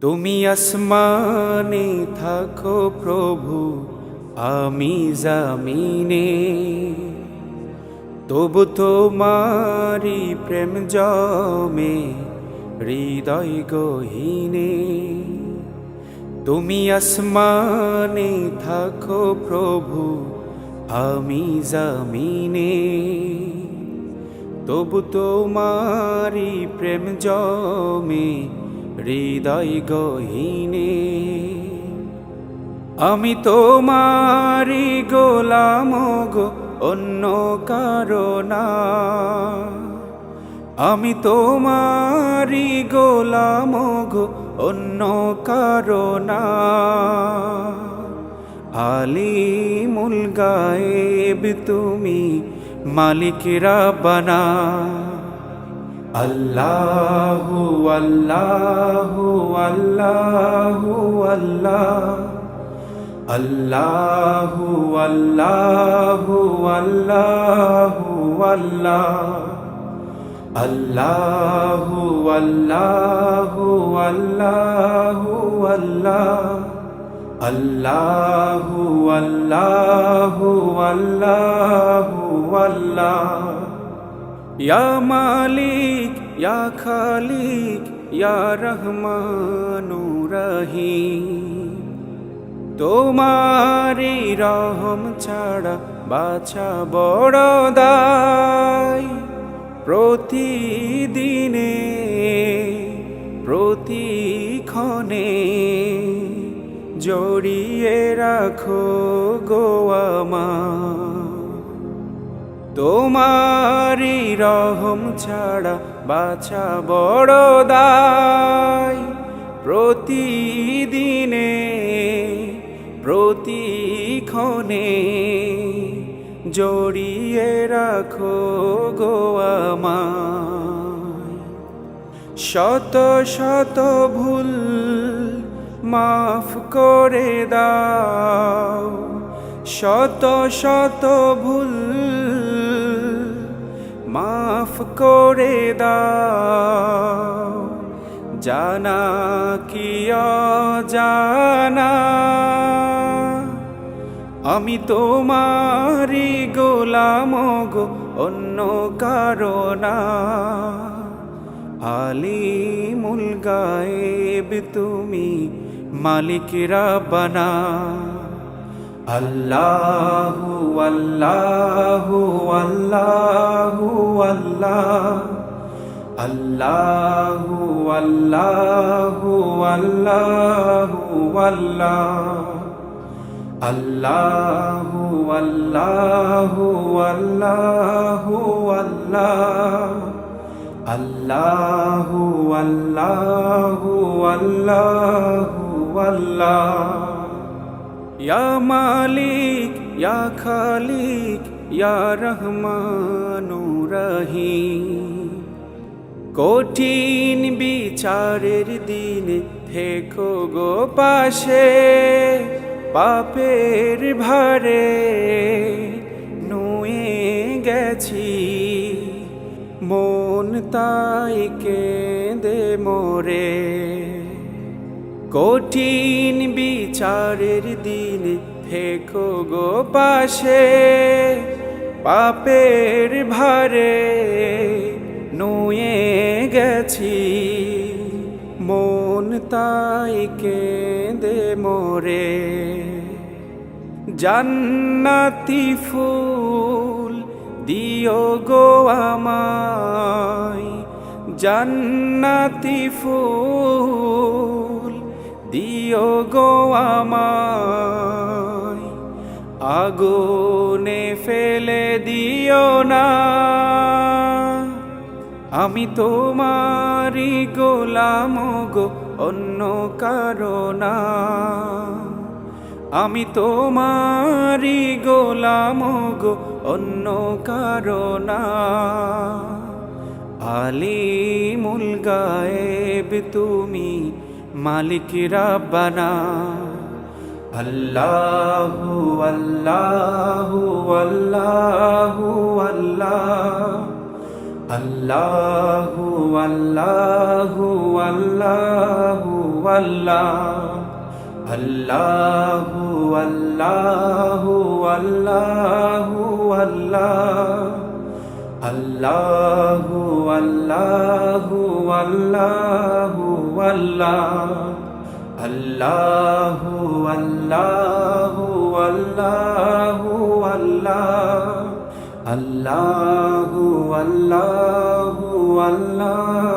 তুমি আসমানে থাকো প্রভু, আমি জামিনে, তবু তোমারি প্রেম জমে হৃদয় গহীনে। তুমি আসমানে থাকো প্রভু, আমি জামিনে, তবু তোমারি প্রেম জমে হৃদয় গহীনে। আমি তোমারি গোলাম গো, অন্য কারো না। আমি তোমারি গোলাম গো, অন্য কারো না। আলিমুল গায়েব তুমি, মালিক রাব্বানা। আল্লাহু আল্লাহু আল্লাহু আল্লাহ, আল্লাহু আল্লাহু আল্লাহু আল্লাহ, আল্লাহু আল্লাহু আল্লাহু আল্লাহ, আল্লাহু আল্লাহু আল্লাহু আল্লাহ। ইয়া মালিক ইয়া খালিক ইয়া রহমানুর রহিম, তোমারি রহম ছাড়া বাছা বড় দায়। প্রতিদিনে প্রতিক্ষণে জড়িয়ে রাখো গো আমায়। তোমারি রহম ছাড়া বাছা বড় দায়। প্রতিদিনে প্রতিক্ষণে জড়িয়ে রাখো গো আমায়। শত শত ভুল মাফ করে দাও, শত শত ভুল মাফ করে দাও। জানা কি অজানা, আমি তোমারি গোলাম গো, অন্য কারো না। আলিমুল গায়েব তুমি, মালিক রাব্বানা। আল্লাহু আল্লাহু আল্লাহু আল্লাহ, আল্লাহু আল্লাহু আল্লাহু আল্লাহ, আল্লাহু আল্লাহু আল্লাহু আল্লাহ, আল্লাহু আল্লাহু আল্লাহু আল্লাহ। ইয়া মালিক ইয়া খালিক ইয়া রহমানুর রহিম, কঠিন বিচারের দিনে থেকো গো পাশে। পাপের ভারে নুয়ে গেছি, মন তাই কেঁদে মোরে। কঠিন বিচারের দিনে থেকো গো পাশে। পাপের ভারে নুয়ে গেছি, মন তাই কেঁদে মোরে। জান্নাতি ফুল দিও গো আমায়, জান্নাতি ফুল দিও গো আমায়। আগুনে ফেলে দিও না, আমি তোমারি গোলাম গো, অন্য কারো না। আমি তোমারি গোলাম গো, অন্য কারো না। আলিমুল গায়েব তুমি, মালিক রাব্বানা। আল্লাহু আল্লাহু আল্লাহু আল্লাহ, আল্লাহু আল্লাহু আল্লাহু আল্লাহ আল্লাহু আল্লাহু আল্লাহু আল্লাহ আল্লাহু আল্লাহু আল্লাহু আল্লাহ আল্লাহু আল্লাহু আল্লাহ আল্লাহু আল্লাহু আল্লাহু আল্লাহ